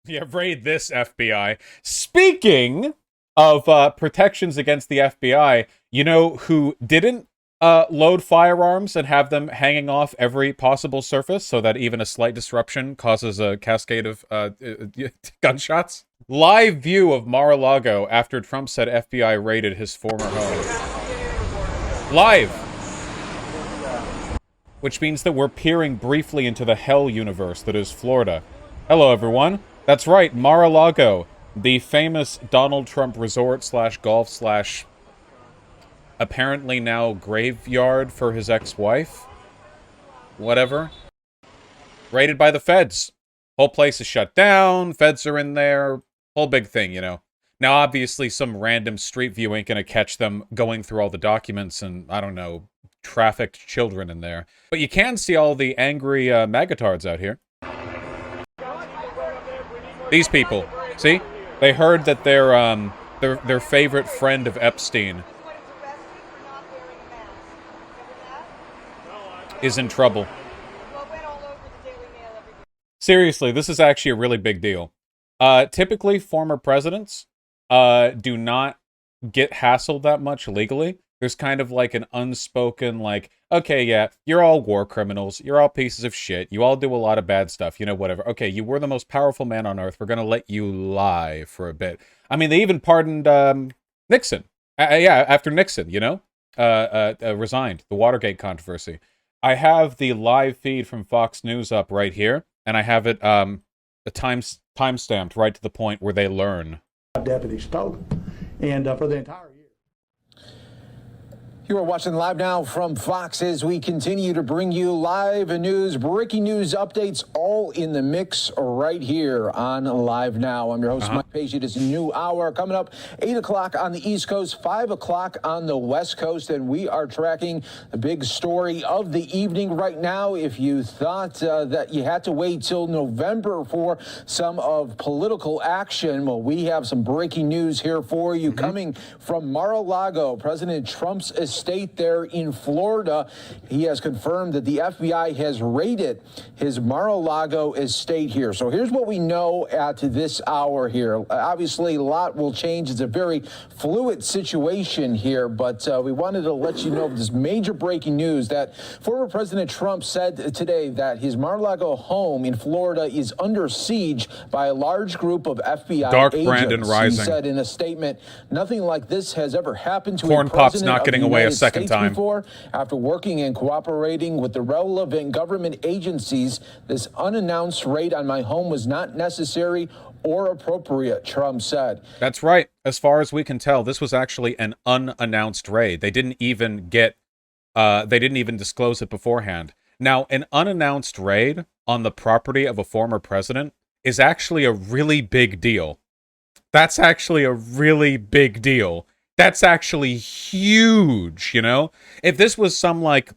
Yeah, raid this, FBI. Speaking of protections against the FBI, you know who didn't load firearms and have them hanging off every possible surface so that even a slight disruption causes a cascade of gunshots? Live view of Mar-a-Lago after Trump said FBI raided his former home. Live! Which means that we're peering briefly into the hell universe that is Florida. Hello, everyone. That's right, Mar-a-Lago, the famous Donald Trump resort slash golf slash apparently now graveyard for his ex-wife. Whatever. Raided by the feds. Whole place is shut down, feds are in there, whole big thing, you know. Now, obviously, some random street view ain't gonna catch them going through all the documents and, I don't know, trafficked children in there. But you can see all the angry magatards out here. These people, see? They heard that their favorite friend of Epstein is in trouble. Seriously, this is actually a really big deal. Typically, former presidents do not get hassled that much legally. There's kind of like an unspoken, like, okay, yeah, you're all war criminals. You're all pieces of shit. You all do a lot of bad stuff. You know, whatever. Okay, you were the most powerful man on earth. We're going to let you lie for a bit. I mean, they even pardoned Nixon. Yeah, after Nixon, you know, resigned. The Watergate controversy. I have the live feed from Fox News up right here. And I have it time-stamped right to the point where they learn. Deputies total. And for the entire year. You are watching live now from Fox as we continue to bring you live news, breaking news updates, all in the mix right here on Live Now. I'm your host, Mike Page. It is a new hour coming up, 8 o'clock on the East Coast, 5 o'clock on the West Coast, and we are tracking the big story of the evening right now. If you thought that you had to wait till November for some of political action, well, we have some breaking news here for you coming from Mar-a-Lago. President Trump's estate there in Florida. He has confirmed that the FBI has raided his Mar-a-Lago estate here. So here's what we know at this hour here. Obviously, a lot will change. It's a very fluid situation here, but we wanted to let you know this major breaking news that former President Trump said today that his Mar-a-Lago home in Florida is under siege by a large group of FBI Dark agents. Brandon Rising. He said in a statement, nothing like this has ever happened to Corn a Pop's president not of getting the away a United second States time. before. After working and cooperating with the relevant government agencies, this unannounced raid on my home was not necessary or appropriate, Trump said. That's right. As far as we can tell, this was actually an unannounced raid. They didn't even disclose it beforehand. Now, an unannounced raid on the property of a former president is actually a really big deal. That's actually a really big deal. That's actually huge, you know? If this was some, like,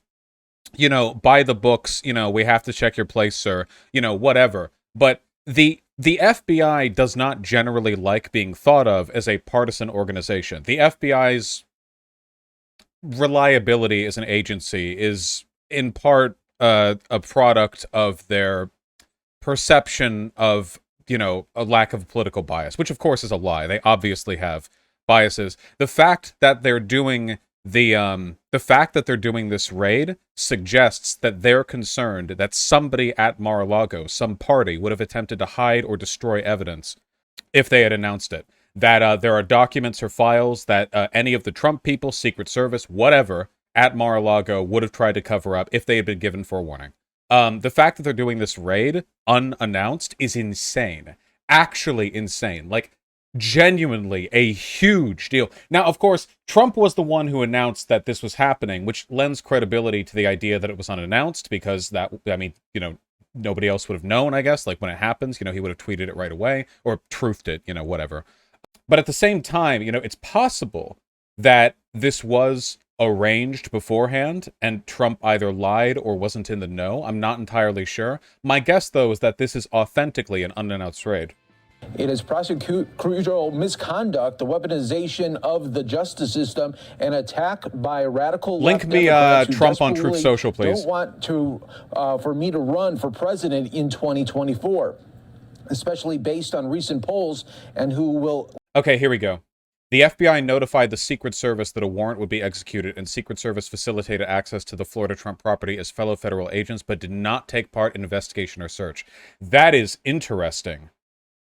you know, by the books, you know, we have to check your place, sir, you know, whatever. But the FBI does not generally like being thought of as a partisan organization. The FBI's reliability as an agency is, in part, a product of their perception of, you know, a lack of political bias, which, of course, is a lie. They obviously have biases. The fact that they're doing this raid suggests that they're concerned that somebody at Mar-a-Lago, some party, would have attempted to hide or destroy evidence if they had announced it. That there are documents or files that any of the Trump people, Secret Service, whatever, at Mar-a-Lago would have tried to cover up if they had been given forewarning. The fact that they're doing this raid unannounced is insane. Actually insane. Like, genuinely a huge deal. Now, of course, Trump was the one who announced that this was happening, which lends credibility to the idea that it was unannounced, because that, I mean, you know, nobody else would have known, I guess. Like, when it happens, you know, he would have tweeted it right away, or truthed it, you know, whatever. But at the same time, you know, it's possible that this was arranged beforehand, and Trump either lied or wasn't in the know. I'm not entirely sure. My guess, though, is that this is authentically an unannounced raid. It is prosecutorial misconduct, the weaponization of the justice system, an attack by radical link left me Democrats who Trump on Truth Social, please. don't want to for me to run for president in 2024, especially based on recent polls and who will. Okay, here we go. The FBI notified the Secret Service that a warrant would be executed, and Secret Service facilitated access to the Florida Trump property as fellow federal agents, but did not take part in investigation or search. That is interesting.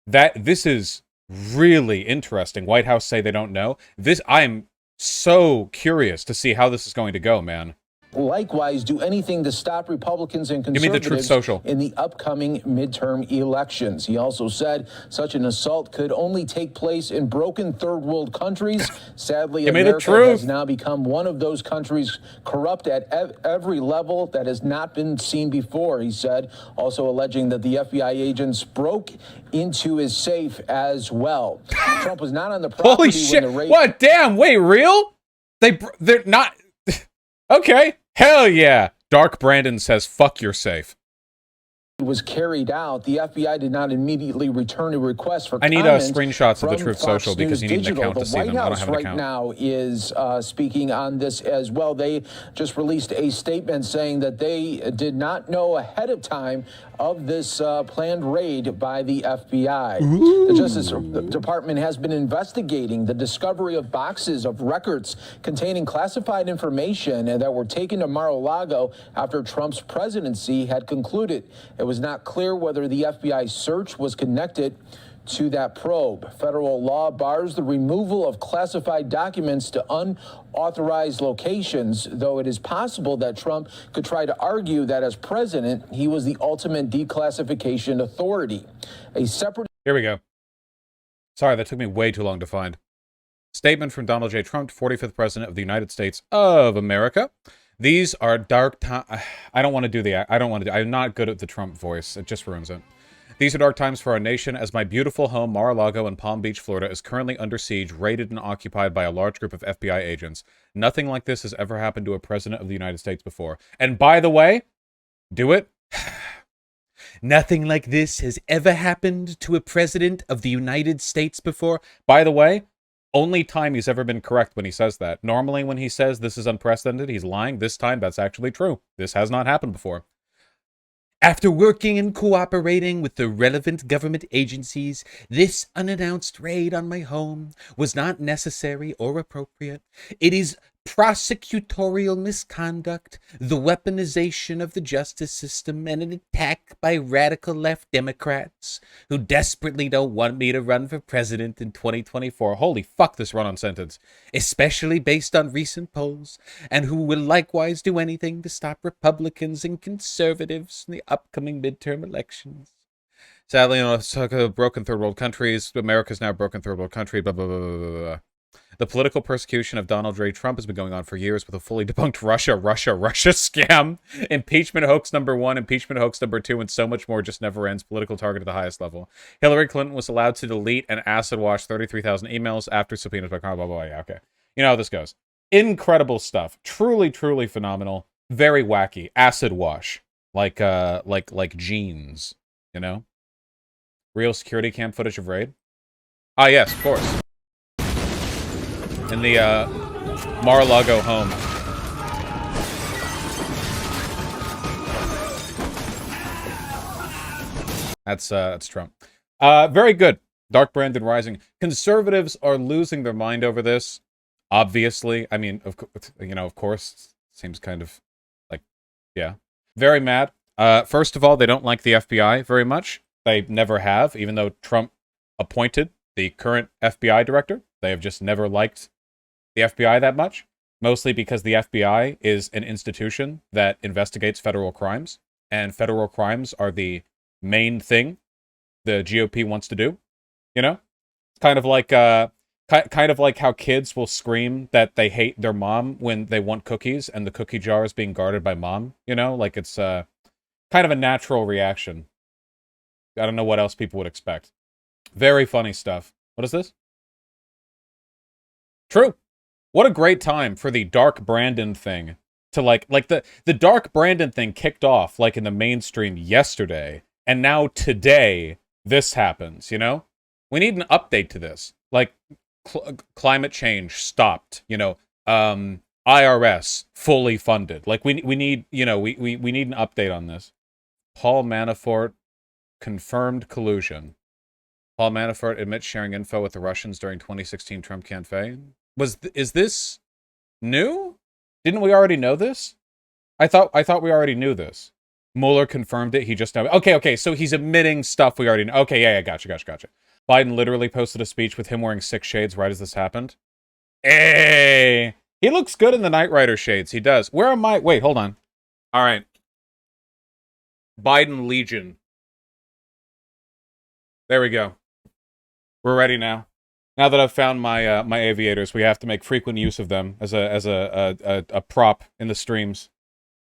This is really interesting. White House say they don't know. I'm so curious to see how this is going to go, man. Likewise, do anything to stop Republicans and Give me the Truth conservatives Social. in the upcoming midterm elections. He also said such an assault could only take place in broken third world countries. Sadly, America has now become one of those countries corrupt at every level that has not been seen before, he said, also alleging that the FBI agents broke into his safe as well. Trump was not on the property. Holy shit. What? Damn, wait, real? They're not... Okay. Hell yeah. Dark Brandon says, fuck your safe. Was carried out. The FBI did not immediately return a request for I need comment screenshots of the from Truth Fox Social because News you need an Digital. account to see The them. White I don't House have an right account. now is speaking on this as well. They just released a statement saying that they did not know ahead of time of this planned raid by the FBI. The Justice Department has been investigating the discovery of boxes of records containing classified information that were taken to Mar-a-Lago after Trump's presidency had concluded. It was not clear whether the FBI search was connected to that probe. Federal law bars the removal of classified documents to unauthorized locations, though it is possible that Trump could try to argue that as president, he was the ultimate declassification authority. A separate... Here we go. Sorry, that took me way too long to find. Statement from Donald J. Trump, 45th President of the United States of America. These are dark times. I don't want to do the... I'm not good at the Trump voice. It just ruins it. These are dark times for our nation as my beautiful home, Mar-a-Lago in Palm Beach, Florida, is currently under siege, raided, and occupied by a large group of FBI agents. Nothing like this has ever happened to a president of the United States before. And by the way, do it. Nothing like this has ever happened to a president of the United States before. By the way, only time he's ever been correct when he says that. Normally when he says this is unprecedented, he's lying. This time, that's actually true. This has not happened before. After working and cooperating with the relevant government agencies, this unannounced raid on my home was not necessary or appropriate. It is prosecutorial misconduct, the weaponization of the justice system, and an attack by radical left Democrats who desperately don't want me to run for president in 2024. Holy fuck, this run-on sentence. Especially based on recent polls, and who will likewise do anything to stop Republicans and conservatives in the upcoming midterm elections. Sadly, in a broken third world countries, America's now a broken third world country, blah, blah, blah, blah, blah. The political persecution of Donald J. Trump has been going on for years with a fully debunked Russia scam, impeachment hoax number 1, impeachment hoax number 2, and so much more just never ends. Political target at the highest level. Hillary Clinton was allowed to delete and acid wash 33,000 emails after subpoenas by Congress. Blah, blah, blah. Yeah, okay. You know how this goes. Incredible stuff. Truly, truly phenomenal. Very wacky. Acid wash. Like jeans. You know? Real security cam footage of raid. Ah, yes, of course. In the Mar-a-Lago home. That's Trump. Very good. Dark Brandon rising. Conservatives are losing their mind over this. Obviously, I mean, of course, seems kind of like, yeah, very mad. First of all, they don't like the FBI very much. They never have, even though Trump appointed the current FBI director. They have just never liked the FBI that much, mostly because the FBI is an institution that investigates federal crimes, and federal crimes are the main thing the GOP wants to do. You know, it's kind of like how kids will scream that they hate their mom when they want cookies, and the cookie jar is being guarded by mom. You know, like it's kind of a natural reaction. I don't know what else people would expect. Very funny stuff. What is this? True. What a great time for the Dark Brandon thing to like the Dark Brandon thing kicked off like in the mainstream yesterday, and now today this happens, you know? We need an update to this. Like, climate change stopped, IRS fully funded. Like, we need, we need an update on this. Paul Manafort confirmed collusion. Paul Manafort admits sharing info with the Russians during 2016 Trump campaign. Is this new? Didn't we already know this? I thought we already knew this. Mueller confirmed it. He just know. Okay. So he's admitting stuff we already know. Okay, yeah. Gotcha. Biden literally posted a speech with him wearing 6 shades right as this happened. Hey, he looks good in the Knight Rider shades. He does. Where am I? Wait, hold on. All right. Biden Legion. There we go. We're ready now. Now that I've found my my aviators, we have to make frequent use of them as a prop in the streams.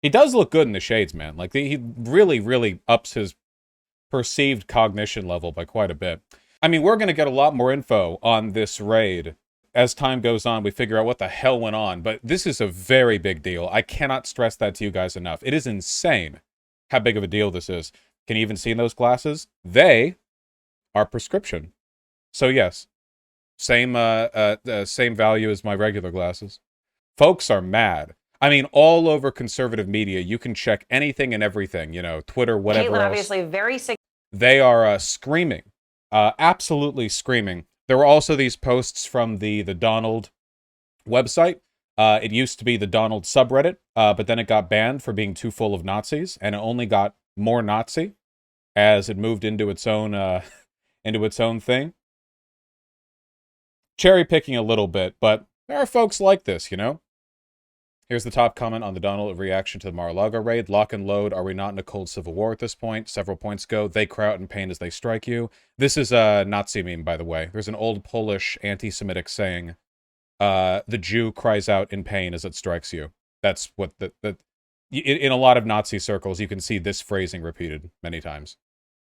He does look good in the shades, man. Like, he really ups his perceived cognition level by quite a bit. I mean, we're going to get a lot more info on this raid. As time goes on, we figure out what the hell went on. But this is a very big deal. I cannot stress that to you guys enough. It is insane how big of a deal this is. Can you even see in those glasses? They are prescription. So yes, same value as my regular glasses. Folks are mad. I mean, all over conservative media, you can check anything and everything, Twitter, whatever Caitlin, else. obviously very sick. They are screaming, absolutely screaming. There were also these posts from the Donald website. It used to be the Donald subreddit, but then it got banned for being too full of Nazis, and it only got more Nazi as it moved into its own thing. Cherry picking a little bit, but there are folks like this, Here's the top comment on the Donald reaction to the Mar-a-Lago raid. Lock and load. Are we not in a cold civil war at this point? Several points go. They cry out in pain as they strike you. This is a Nazi meme, by the way. There's an old Polish anti-Semitic saying, the Jew cries out in pain as it strikes you. That's what in a lot of Nazi circles, you can see this phrasing repeated many times.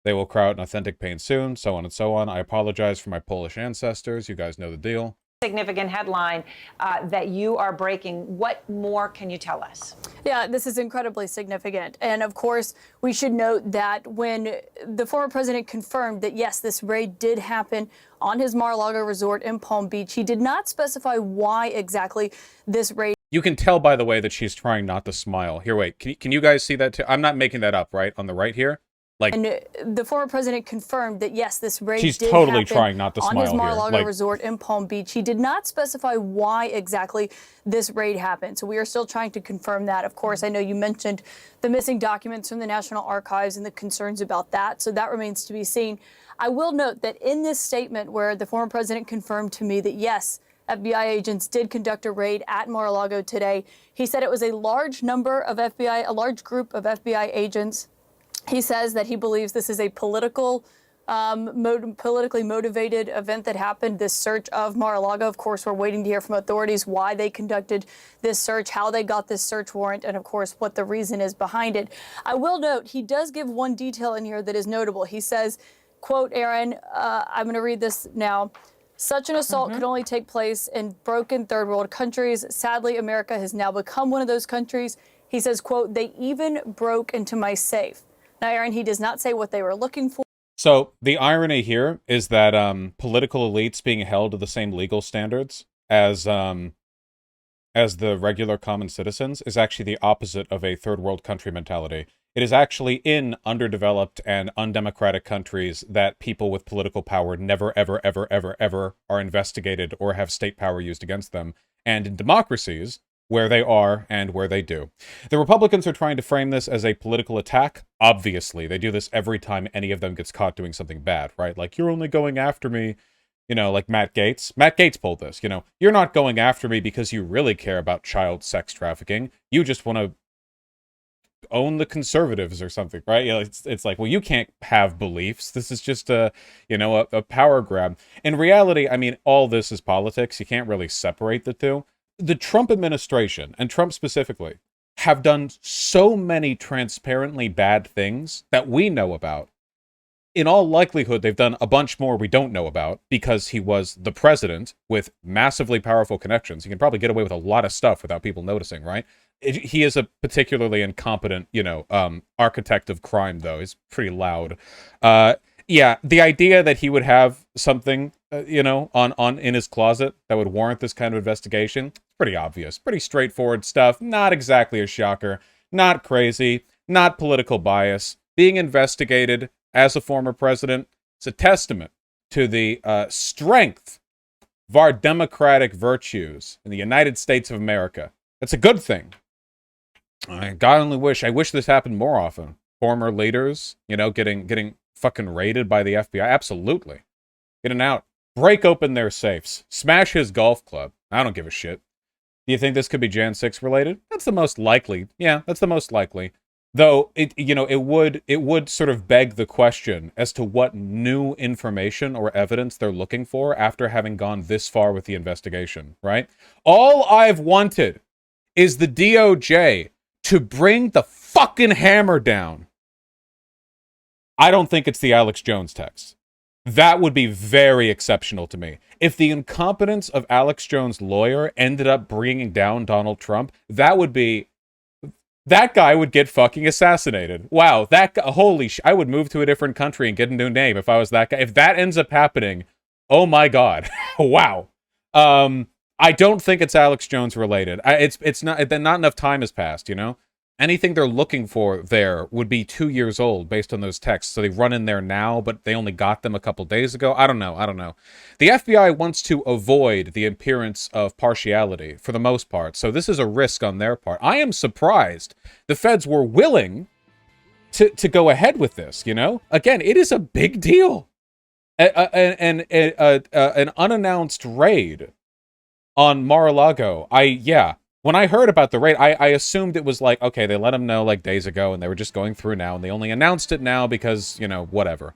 They will cry out in authentic pain soon, so on and so on. I apologize for my Polish ancestors. You guys know the deal. Significant headline that you are breaking. What more can you tell us? Yeah, this is incredibly significant. And of course, we should note that when the former president confirmed that, yes, this raid did happen on his Mar-a-Lago resort in Palm Beach, he did not specify why exactly this raid. You can tell, by the way, that she's trying not to smile. Here, wait, can you guys see that too? I'm not making that up, right? On the right here? And the former president confirmed that, yes, this raid she's did totally happen trying not to on smile his Mar-a-Lago here. resort in Palm Beach. He did not specify why exactly this raid happened. So we are still trying to confirm that. Of course, I know you mentioned the missing documents from the National Archives and the concerns about that. So that remains to be seen. I will note that in this statement where the former president confirmed to me that, yes, FBI agents did conduct a raid at Mar-a-Lago today, he said it was a large group of FBI agents. He says that he believes this is a politically motivated event that happened, this search of Mar-a-Lago. Of course, we're waiting to hear from authorities why they conducted this search, how they got this search warrant, and of course, what the reason is behind it. I will note, he does give one detail in here that is notable. He says, quote, Aaron, I'm going to read this now. Such an assault could only take place in broken third world countries. Sadly, America has now become one of those countries. He says, quote, they even broke into my safe. Now, Aaron, he does not say what they were looking for. So the irony here is that political elites being held to the same legal standards as the regular common citizens is actually the opposite of a third world country mentality. It is actually in underdeveloped and undemocratic countries that people with political power never, ever, ever, ever, ever are investigated or have state power used against them. And in democracies, where they are and where they do. The Republicans are trying to frame this as a political attack. Obviously, they do this every time any of them gets caught doing something bad, right? Like, you're only going after me, like Matt Gaetz. Matt Gaetz pulled this, You're not going after me because you really care about child sex trafficking. You just want to own the conservatives or something, right? It's like, well, you can't have beliefs. This is just a power grab. In reality, I mean, all this is politics. You can't really separate the two. The Trump administration, and Trump specifically, have done so many transparently bad things that we know about. In all likelihood, they've done a bunch more we don't know about because he was the president with massively powerful connections. He can probably get away with a lot of stuff without people noticing, right? He is a particularly incompetent, architect of crime, though. He's pretty loud. Yeah, the idea that he would have something, you know, on in his closet that would warrant this kind of investigation, pretty obvious, pretty straightforward stuff. Not exactly a shocker, not crazy, not political bias. Being investigated as a former president, it's a testament to the strength of our democratic virtues in the United States of America. That's a good thing. I wish this happened more often. Former leaders, you know, getting fucking raided by the FBI. Absolutely. Getting out. Break open their safes. Smash his golf club. I don't give a shit. Do you think this could be Jan 6 related? That's the most likely. Yeah, that's the most likely. Though it would sort of beg the question as to what new information or evidence they're looking for after having gone this far with the investigation, right? All I've wanted is the DOJ to bring the fucking hammer down. I don't think it's the Alex Jones text. That would be very exceptional to me. If the incompetence of Alex Jones' lawyer ended up bringing down Donald Trump, that guy would get fucking assassinated. Wow, that guy, I would move to a different country and get a new name if I was that guy. If that ends up happening, oh my god. Wow. I don't think it's Alex Jones related. It's not enough time has passed, you know? Anything they're looking for there would be 2 years old based on those texts. So they run in there now, but they only got them a couple days ago. I don't know. The FBI wants to avoid the appearance of partiality for the most part. So this is a risk on their part. I am surprised the feds were willing to go ahead with this, you know? Again, it is a big deal. An unannounced raid on Mar-a-Lago. When I heard about the raid, I assumed it was like, okay, they let them know like days ago and they were just going through now and they only announced it now because, you know, whatever.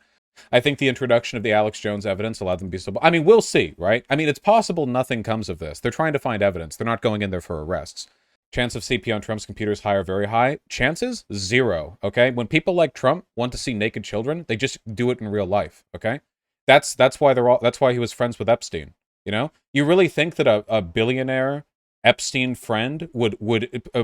I think the introduction of the Alex Jones evidence allowed them to be so... I mean, we'll see, right? I mean, it's possible nothing comes of this. They're trying to find evidence. They're not going in there for arrests. Chance of CP on Trump's computer is high or very high. Chances? 0, okay? When people like Trump want to see naked children, they just do it in real life, okay? That's why he was friends with Epstein, you know? You really think that a billionaire Epstein friend would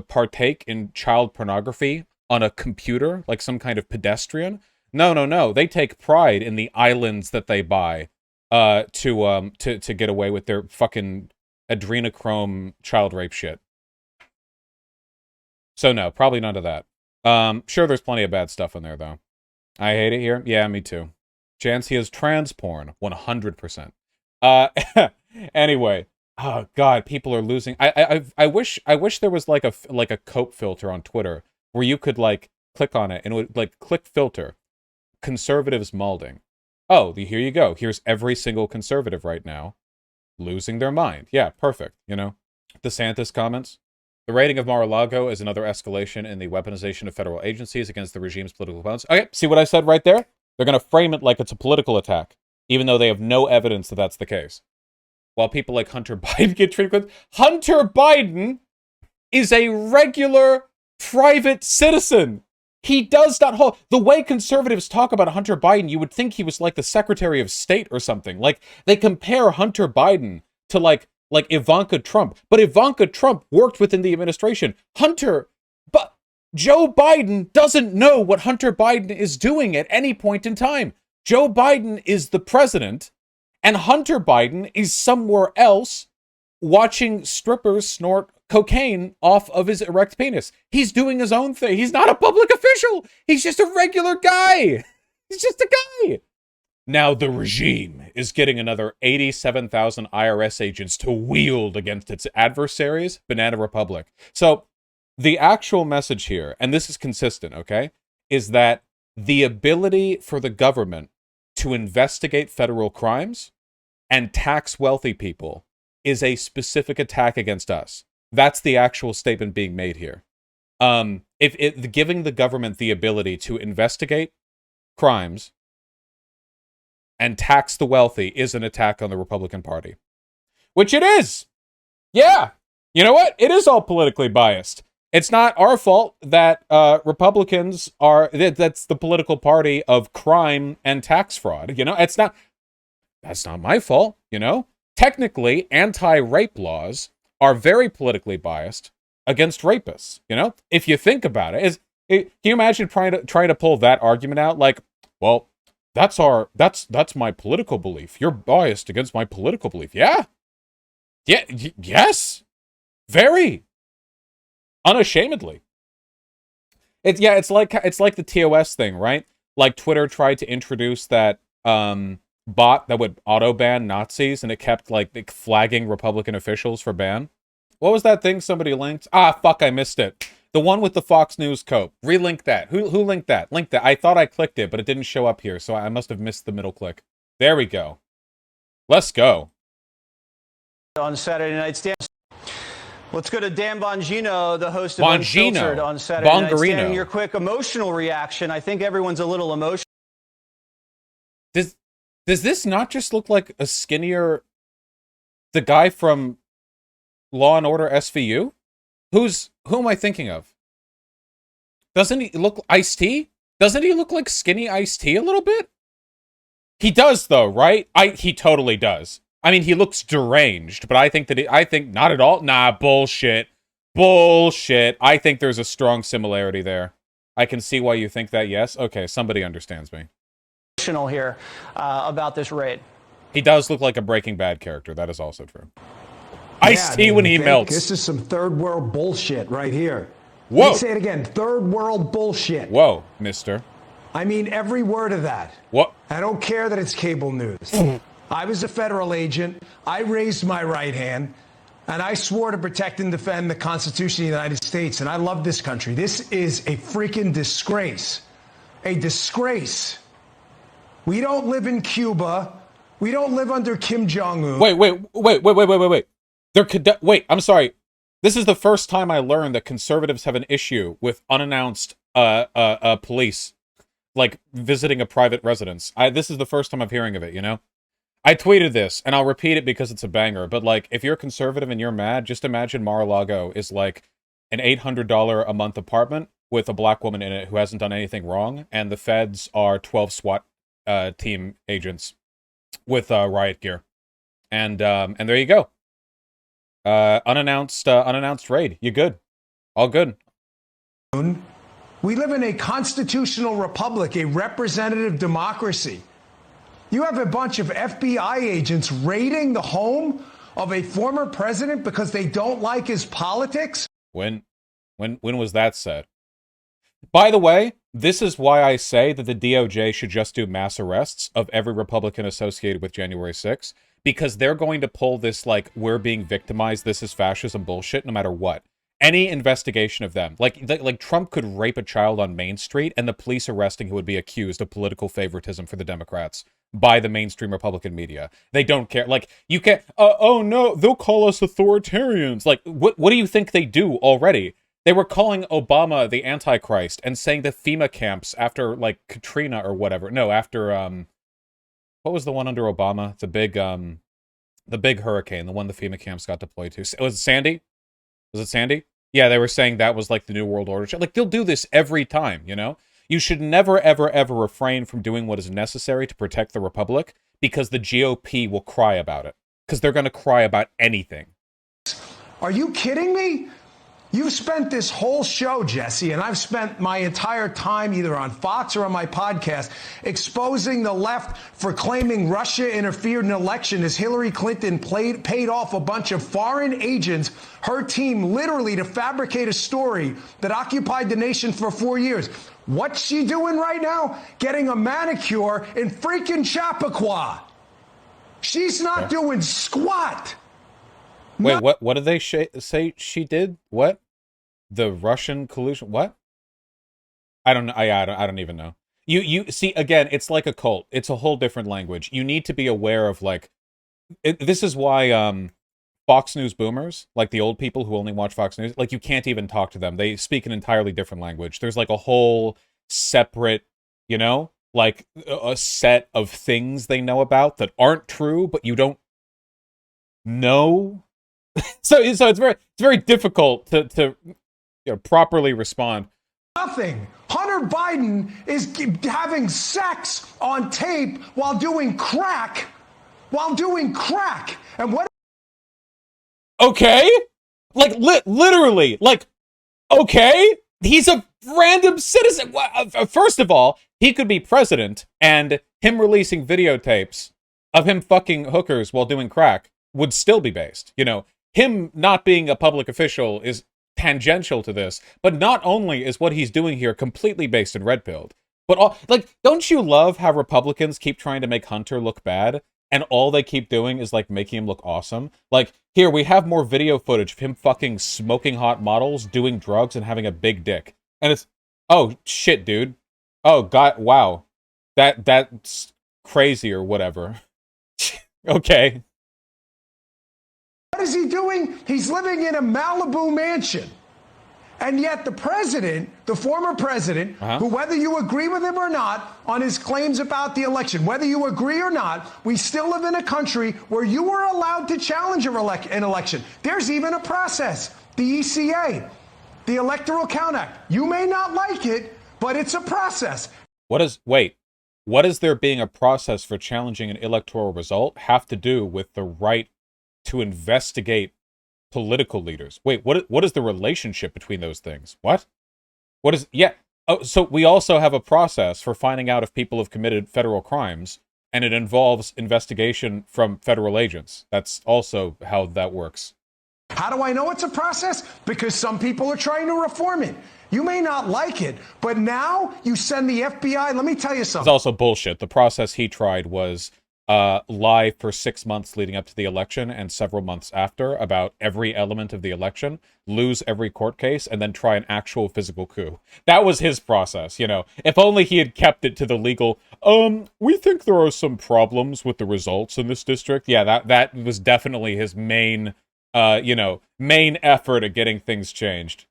partake in child pornography on a computer like some kind of pedestrian? No. They take pride in the islands that they buy to get away with their fucking adrenochrome child rape shit. So no, probably none of that. Sure, there's plenty of bad stuff in there though. I hate it here. Yeah, me too. Chance he is trans porn, 100%. Anyway. Oh god, people are losing. I wish there was like a cope filter on Twitter where you could like click on it and it would like click filter conservatives malding. Oh, here you go. Here's every single conservative right now losing their mind. Yeah, perfect. You know, DeSantis comments. The raiding of Mar-a-Lago is another escalation in the weaponization of federal agencies against the regime's political opponents. Okay, see what I said right there? They're going to frame it like it's a political attack, even though they have no evidence that that's the case. While people like Hunter Biden get treated with... Hunter Biden is a regular private citizen. He does not hold... The way conservatives talk about Hunter Biden, you would think he was like the Secretary of State or something. Like, they compare Hunter Biden to like Ivanka Trump. But Ivanka Trump worked within the administration. But Joe Biden doesn't know what Hunter Biden is doing at any point in time. Joe Biden is the president... And Hunter Biden is somewhere else watching strippers snort cocaine off of his erect penis. He's doing his own thing. He's not a public official. He's just a regular guy. He's just a guy. Now the regime is getting another 87,000 IRS agents to wield against its adversaries, Banana Republic. So the actual message here, and this is consistent, okay, is that the ability for the government to investigate federal crimes and tax wealthy people is a specific attack against us. That's the actual statement being made here. Giving the government the ability to investigate crimes and tax the wealthy is an attack on the Republican Party. Which it is! Yeah! You know what? It is all politically biased. It's not our fault that Republicans are... That's the political party of crime and tax fraud. You know, that's not my fault, you know? Technically, anti-rape laws are very politically biased against rapists, you know? If you think about it, can you imagine trying to pull that argument out? Like, well, That's my political belief. You're biased against my political belief. Yeah. Yeah, yes. Very. Unashamedly. It's like the TOS thing, right? Like Twitter tried to introduce that bot that would auto ban Nazis, and it kept like flagging Republican officials for ban. What was that thing somebody linked? Ah, fuck, I missed it. The one with the Fox News coat. Relink that. Who linked that? Link that. I thought I clicked it, but it didn't show up here, so I must have missed the middle click. There we go. Let's go. On Saturday Night Stand. Let's go to Dan Bongino, the host of Unfiltered on Saturday Night Stand. Your quick emotional reaction. I think everyone's a little emotional. Does this not just look like a skinnier... the guy from Law and Order SVU? Who am I thinking of? Doesn't he look Ice-T? Doesn't he look like skinny Ice-T a little bit? He does though, right? He totally does. I mean, he looks deranged, but I think not at all. Nah, bullshit. Bullshit. I think there's a strong similarity there. I can see why you think that, yes. Okay, somebody understands me. Here about this raid. He does look like a Breaking Bad character. That is also true. Ice-T when he melts. This is some third world bullshit right here. Whoa. Let me say it again. Third world bullshit. Whoa, mister. I mean every word of that. What? I don't care that it's cable news. I was a federal agent. I raised my right hand, and I swore to protect and defend the Constitution of the United States, and I love this country. This is a freaking disgrace. A disgrace. We don't live in Cuba. We don't live under Kim Jong-un. Wait. Wait, I'm sorry. This is the first time I learned that conservatives have an issue with unannounced police, like, visiting a private residence. This is the first time I'm hearing of it, you know? I tweeted this, and I'll repeat it because it's a banger, but, like, if you're conservative and you're mad, just imagine Mar-a-Lago is, like, an $800 a month apartment with a black woman in it who hasn't done anything wrong, and the feds are 12 SWAT team agents with riot gear. And there you go. Unannounced raid. You good. All good. We live in a constitutional republic, a representative democracy. You have a bunch of FBI agents raiding the home of a former president because they don't like his politics? When was that said? By the way, this is why I say that the DOJ should just do mass arrests of every Republican associated with January 6th, because they're going to pull this, like, we're being victimized, this is fascism bullshit, no matter what. Any investigation of them. Like Trump could rape a child on Main Street, and the police arresting who would be accused of political favoritism for the Democrats by the mainstream Republican media. They don't care. Like, you can't, oh no, they'll call us authoritarians. Like, what do you think they do already? They were calling Obama the Antichrist and saying the FEMA camps after, like, Katrina or whatever. No, after, what was the one under Obama? The big hurricane, the one the FEMA camps got deployed to. Was it Sandy? Was it Sandy? Yeah, they were saying that was like the New World Order. Like, they'll do this every time, you know? You should never, ever, ever refrain from doing what is necessary to protect the Republic, because the GOP will cry about it. Because they're going to cry about anything. Are you kidding me? You've spent this whole show, Jesse, and I've spent my entire time either on Fox or on my podcast exposing the left for claiming Russia interfered in an election as Hillary Clinton paid off a bunch of foreign agents, her team literally, to fabricate a story that occupied the nation for 4 years. What's she doing right now? Getting a manicure in freaking Chappaqua. She's not doing squat. Wait, what did they say she did? What? The Russian collusion? What? I don't know. I don't even know. You see, again, it's like a cult. It's a whole different language. You need to be aware of, like, this is why Fox News boomers, like the old people who only watch Fox News, like, you can't even talk to them. They speak an entirely different language. There's, like, a whole separate, you know, like, a set of things they know about that aren't true, but you don't know. So it's very difficult to you know, properly respond. Nothing. Hunter Biden is having sex on tape while doing crack. And what? Okay, like literally, like, okay, he's a random citizen. First of all, He could be president, and him releasing videotapes of him fucking hookers while doing crack would still be based. You know, him not being a public official is tangential to this, but not only is what he's doing here completely based in red-pilled, but don't you love how Republicans keep trying to make Hunter look bad, and all they keep doing is, like, making him look awesome? Like, here, we have more video footage of him fucking smoking hot models, doing drugs, and having a big dick. And it's, oh, shit, dude. Oh, God, wow. That's crazy or whatever. Okay. What is he doing? He's living in a Malibu mansion. And yet the president, the former president, who, whether you agree with him or not on his claims about the election, whether you agree or not, we still live in a country where you are allowed to challenge an election. There's even a process, the ECA, the Electoral Count Act. You may not like it, but it's a process. What does there being a process for challenging an electoral result have to do with the right to investigate political leaders? Wait, what is the relationship between those things? What is, yeah. Oh, so we also have a process for finding out if people have committed federal crimes, and it involves investigation from federal agents. That's also how that works. How do I know it's a process? Because some people are trying to reform it. You may not like it, but now you send the FBI. Let me tell you something. It's also bullshit. The process he tried was lie for 6 months leading up to the election and several months after about every element of the election, lose every court case, and then try an actual physical coup. That was his process, you know. If only he had kept it to the legal, we think there are some problems with the results in this district. Yeah, that was definitely his main effort at getting things changed.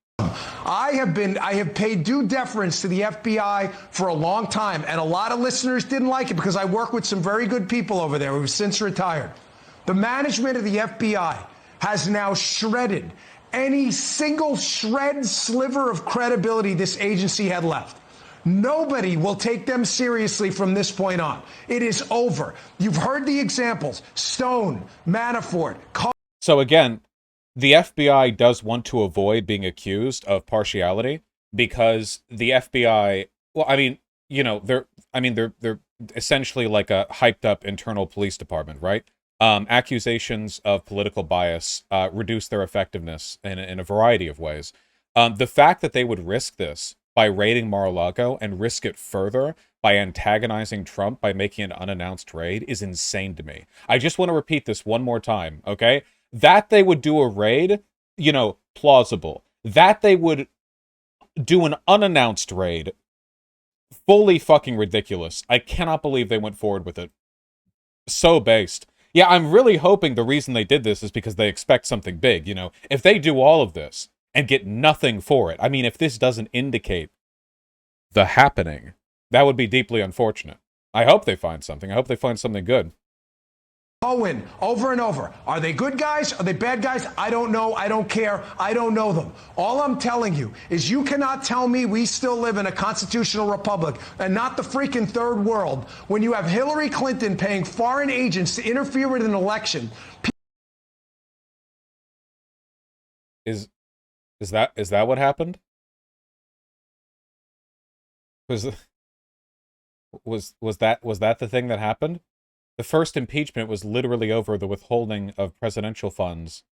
I have paid due deference to the FBI for a long time, and a lot of listeners didn't like it because I work with some very good people over there who've since retired. The management of the FBI has now shredded any single sliver of credibility this agency had left. Nobody will take them seriously from this point on. It is over. You've heard the examples: Stone, Manafort. So again, the FBI does want to avoid being accused of partiality because the FBI, well, I mean, you know, they're essentially like a hyped up internal police department, right? Accusations of political bias reduce their effectiveness in a variety of ways. The fact that they would risk this by raiding Mar-a-Lago and risk it further by antagonizing Trump by making an unannounced raid is insane to me. I just want to repeat this one more time, okay? That they would do a raid, you know, plausible. That they would do an unannounced raid, fully fucking ridiculous. I cannot believe they went forward with it. So based. Yeah, I'm really hoping the reason they did this is because they expect something big, you know. If they do all of this and get nothing for it, I mean, if this doesn't indicate the happening, that would be deeply unfortunate. I hope they find something. I hope they find something good. Owen, over and over. Are they good guys? Are they bad guys? I don't know. I don't care. I don't know them. All I'm telling you is you cannot tell me we still live in a constitutional republic and not the freaking third world when you have Hillary Clinton paying foreign agents to interfere with an election. Is that what happened? Was that the thing that happened? The first impeachment was literally over the withholding of presidential funds.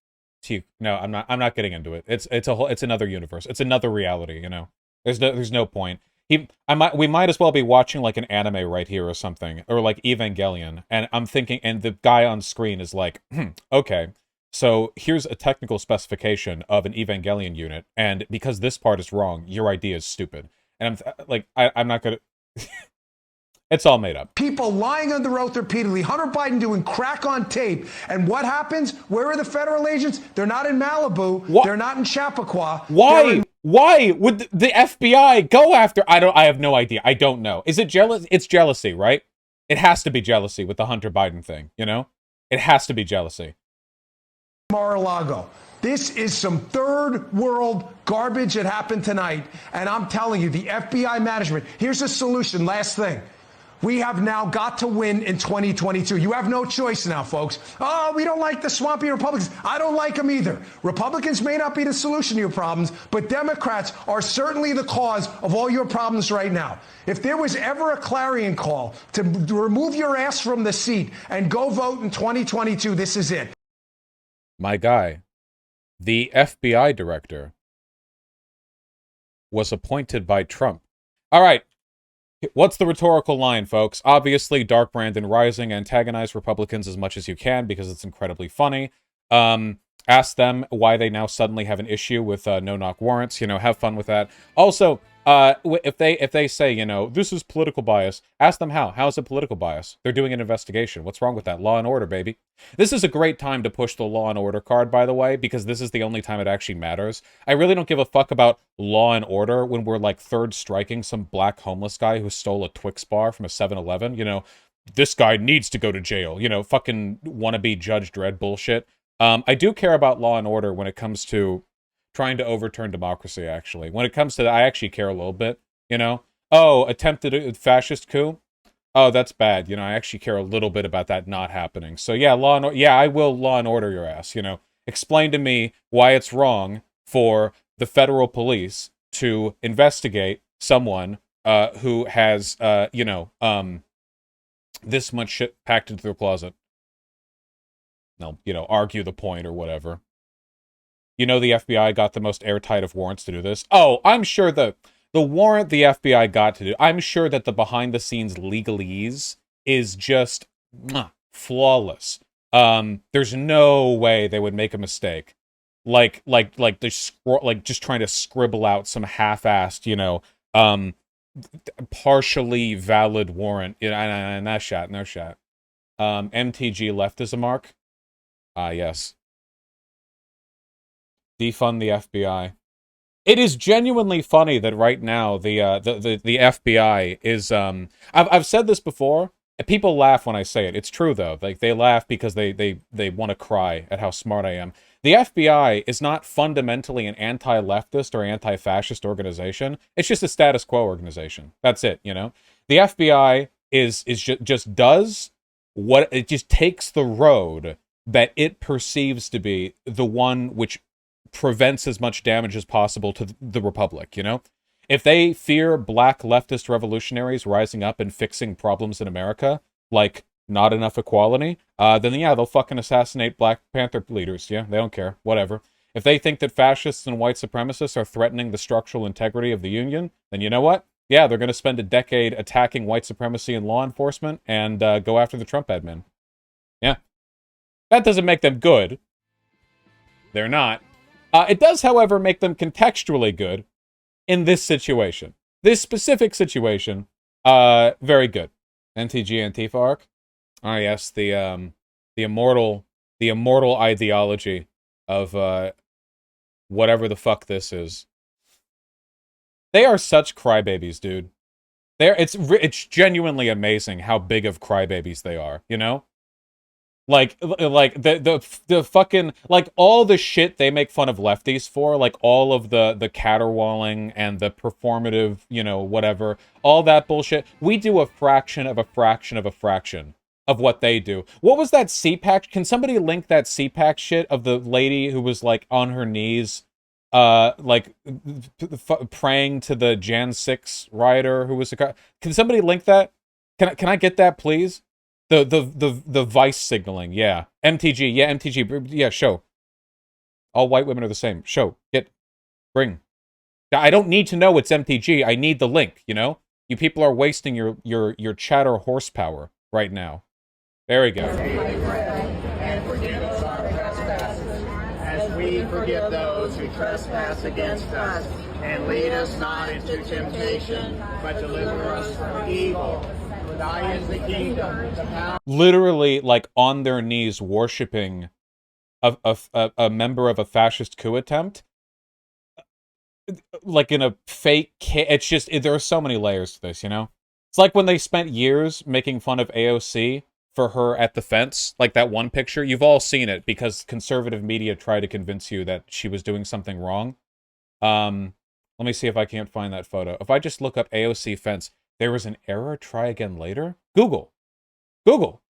No, I'm not getting into it. It's another universe. It's another reality. You know, there's no point. We might as well be watching like an anime right here or something, or like Evangelion. And I'm thinking, and the guy on screen is like, okay, so here's a technical specification of an Evangelion unit, and because this part is wrong, your idea is stupid. And I'm not gonna. It's all made up. People lying under oath repeatedly. Hunter Biden doing crack on tape. And what happens? Where are the federal agents? They're not in Malibu. What? They're not in Chappaqua. Why would the FBI go after? I have no idea. I don't know. Is it jealous? It's jealousy, right? It has to be jealousy with the Hunter Biden thing, you know? It has to be jealousy. Mar-a-Lago. This is some third world garbage that happened tonight. And I'm telling you, the FBI management, here's a solution. Last thing. We have now got to win in 2022. You have no choice now, folks. Oh, we don't like the swampy Republicans. I don't like them either. Republicans may not be the solution to your problems, but Democrats are certainly the cause of all your problems right now. If there was ever a clarion call to remove your ass from the seat and go vote in 2022, this is it. My guy, the FBI director, was appointed by Trump. All right. What's the rhetorical line, folks? Obviously, Dark Brandon Rising, antagonize Republicans as much as you can because it's incredibly funny. Ask them why they now suddenly have an issue with no-knock warrants. You know, have fun with that. Also, if they say, you know, this is political bias, ask them how. How is it political bias? They're doing an investigation. What's wrong with that? Law and order, baby. This is a great time to push the law and order card, by the way, because this is the only time it actually matters. I really don't give a fuck about law and order when we're, like, third striking some black homeless guy who stole a Twix bar from a 7-Eleven. You know, this guy needs to go to jail. You know, fucking wannabe Judge Dredd bullshit. I do care about law and order when it comes to trying to overturn democracy, actually. When it comes to that, I actually care a little bit, you know? Oh, attempted fascist coup? Oh, that's bad. You know, I actually care a little bit about that not happening. So yeah, I will law and order your ass, you know? Explain to me why it's wrong for the federal police to investigate someone who has, this much shit packed into their closet. No, you know, argue the point or whatever. You know the FBI got the most airtight of warrants to do this? Oh, I'm sure the warrant the FBI got to do, I'm sure that the behind-the-scenes legalese is just flawless. There's no way they would make a mistake. Like just trying to scribble out some half-assed, you know, partially valid warrant. You know, and no shot. MTG left as a mark. Yes. Defund the FBI. It is genuinely funny that right now the FBI is I've said this before. People laugh when I say it. It's true though. Like they laugh because they want to cry at how smart I am. The FBI is not fundamentally an anti-leftist or anti-fascist organization. It's just a status quo organization. That's it, you know. The FBI just does what it just takes the road that it perceives to be the one which prevents as much damage as possible to the Republic, you know? If they fear black leftist revolutionaries rising up and fixing problems in America, like not enough equality, then yeah, they'll fucking assassinate Black Panther leaders. Yeah, they don't care. Whatever. If they think that fascists and white supremacists are threatening the structural integrity of the Union, then you know what? Yeah, they're going to spend a decade attacking white supremacy and law enforcement and go after the Trump admin. Yeah. That doesn't make them good. They're not. It does, however, make them contextually good in this situation. This specific situation, very good. NTG Antifa arc. Oh yes, the immortal ideology of whatever the fuck this is. They are such crybabies, dude. It's genuinely amazing how big of crybabies they are, you know? Like the fucking, like, all the shit they make fun of lefties for, like, all of the caterwauling and the performative, you know, whatever, all that bullshit, we do a fraction of a fraction of a fraction of what they do. What was that CPAC? Can somebody link that CPAC shit of the lady who was, like, on her knees, like, praying to the Jan 6 rioter who was a... Can somebody link that? Can I get that, please? The vice signaling, yeah. MTG, yeah, MTG, yeah, show. All white women are the same. Show. Bring. I don't need to know it's MTG. I need the link, you know? You people are wasting your chatter horsepower right now. There we go. And forgive us our trespasses, as we forgive those who trespass against us. And lead us not into temptation, but deliver us from evil. For thine is the kingdom, the power. Literally, like, on their knees, worshiping a member of a fascist coup attempt. Like in a fake... It's just... There are so many layers to this, you know? It's like when they spent years making fun of AOC for her at the fence, like that one picture. You've all seen it because conservative media tried to convince you that she was doing something wrong. Let me see if I can't find that photo. If I just look up AOC fence, There was an error. Try again later. Google. Google.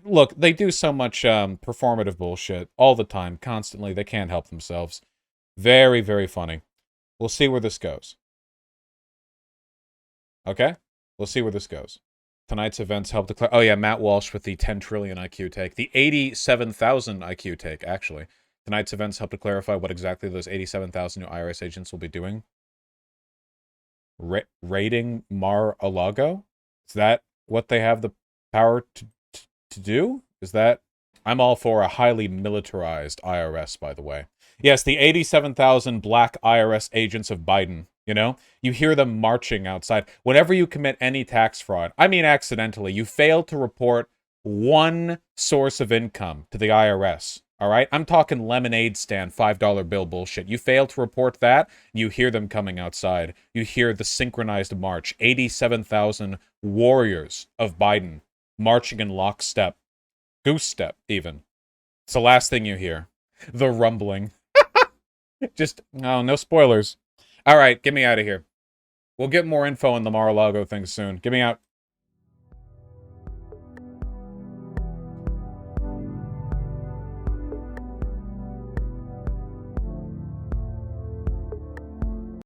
Look, they do so much performative bullshit all the time, constantly. They can't help themselves. Very, very funny. We'll see where this goes. Okay? We'll see where this goes. Tonight's events help declare... Oh, yeah, Matt Walsh with the 10 trillion IQ take. The 87,000 IQ take, actually. Tonight's events help to clarify what exactly those 87,000 new IRS agents will be doing. Raiding Mar-a-Lago? Is that what they have the power to do? Is that... I'm all for a highly militarized IRS, by the way. Yes, the 87,000 black IRS agents of Biden, you know? You hear them marching outside. Whenever you commit any tax fraud, I mean accidentally, you fail to report one source of income to the IRS, all right? I'm talking lemonade stand, $5 bill bullshit. You fail to report that, you hear them coming outside. You hear the synchronized march. 87,000 warriors of Biden marching in lockstep. Goose step, even. It's the last thing you hear. The rumbling. Just, no spoilers. All right, get me out of here. We'll get more info on the Mar-a-Lago thing soon. Get me out.